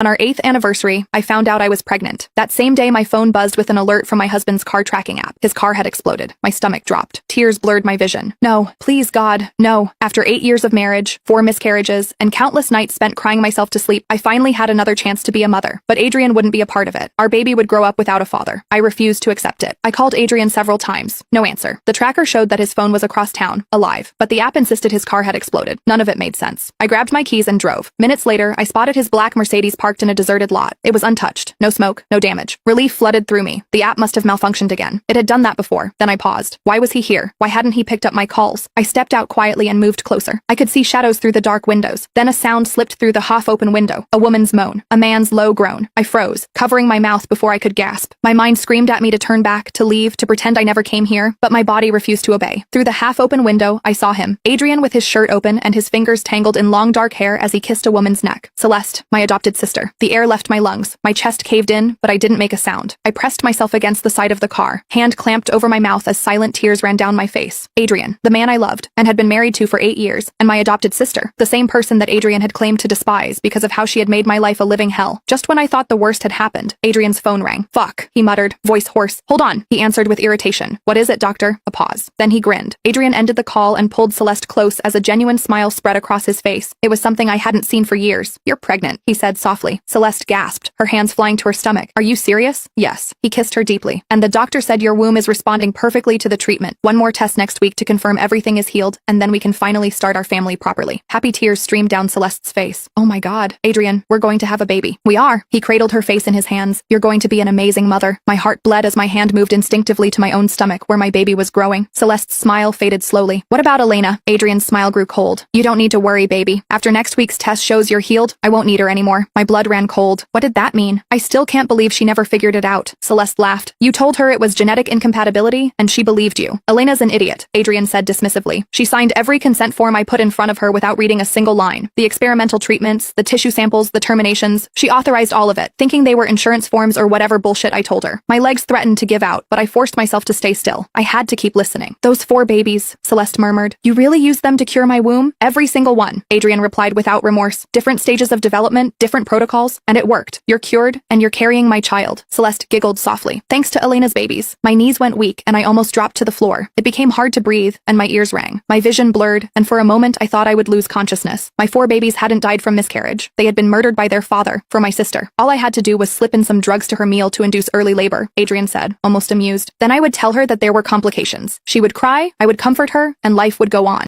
On our 8th anniversary, I found out I was pregnant. That same day, my phone buzzed with an alert from my husband's car tracking app. His car had exploded. My stomach dropped. Tears blurred my vision. No, please God, no. After 8 years of marriage, 4 miscarriages, and countless nights spent crying myself to sleep, I finally had another chance to be a mother. But Adrian wouldn't be a part of it. Our baby would grow up without a father. I refused to accept it. I called Adrian several times. No answer. The tracker showed that his phone was across town, alive, but the app insisted his car had exploded. None of it made sense. I grabbed my keys and drove. Minutes later, I spotted his black Mercedes parked in a deserted lot. It was untouched. No smoke, no damage. Relief flooded through me. The app must have malfunctioned again. It had done that before. Then I paused. Why was he here? Why hadn't he picked up my calls? I stepped out quietly and moved closer. I could see shadows through the dark windows. Then a sound slipped through the half-open window. A woman's moan. A man's low groan. I froze, covering my mouth before I could gasp. My mind screamed at me to turn back, to leave, to pretend I never came here, but my body refused to obey. Through the half-open window, I saw him. Adrian with his shirt open and his fingers tangled in long dark hair as he kissed a woman's neck. Celeste, my adopted sister. The air left my lungs. My chest caved in, but I didn't make a sound. I pressed myself against the side of the car, hand clamped over my mouth as silent tears ran down my face. Adrian, the man I loved and had been married to for 8 years, and my adopted sister, the same person that Adrian had claimed to despise because of how she had made my life a living hell. Just when I thought the worst had happened, Adrian's phone rang. Fuck, he muttered, voice hoarse. Hold on, he answered with irritation. What is it, doctor? A pause. Then he grinned. Adrian ended the call and pulled Celeste close as a genuine smile spread across his face. It was something I hadn't seen for years. You're pregnant, he said softly. Celeste gasped, her hands flying to her stomach. Are you serious? Yes. He kissed her deeply. And the doctor said your womb is responding perfectly to the treatment. One more test next week to confirm everything is healed, and then we can finally start our family properly. Happy tears streamed down Celeste's face. Oh my God, Adrian, we're going to have a baby. We are. He cradled her face in his hands. You're going to be an amazing mother. My heart bled as my hand moved instinctively to my own stomach where my baby was growing. Celeste's smile faded slowly. What about Elena? Adrian's smile grew cold. You don't need to worry, baby. After next week's test shows you're healed, I won't need her anymore. My blood ran cold. What did that mean? I still can't believe she never figured it out. Celeste laughed. You told her it was genetic incompatibility, and she believed you. Elena's an idiot, Adrian said dismissively. She signed every consent form I put in front of her without reading a single line. The experimental treatments, the tissue samples, the terminations. She authorized all of it, thinking they were insurance forms or whatever bullshit I told her. My legs threatened to give out, but I forced myself to stay still. I had to keep listening. Those 4 babies, Celeste murmured. You really used them to cure my womb? Every single one, Adrian replied without remorse. Different stages of development, different protocols, and it worked. You're cured, and you're carrying my child. Celeste giggled softly. Thanks to Elena's babies. My knees went weak, and I almost dropped to the floor. It became hard to breathe, and my ears rang. My vision blurred, and for a moment I thought I would lose consciousness. My 4 babies hadn't died from miscarriage. They had been murdered by their father, for my sister. All I had to do was slip in some drugs to her meal to induce early labor, Adrian said, almost amused. Then I would tell her that there were complications. She would cry, I would comfort her, and life would go on.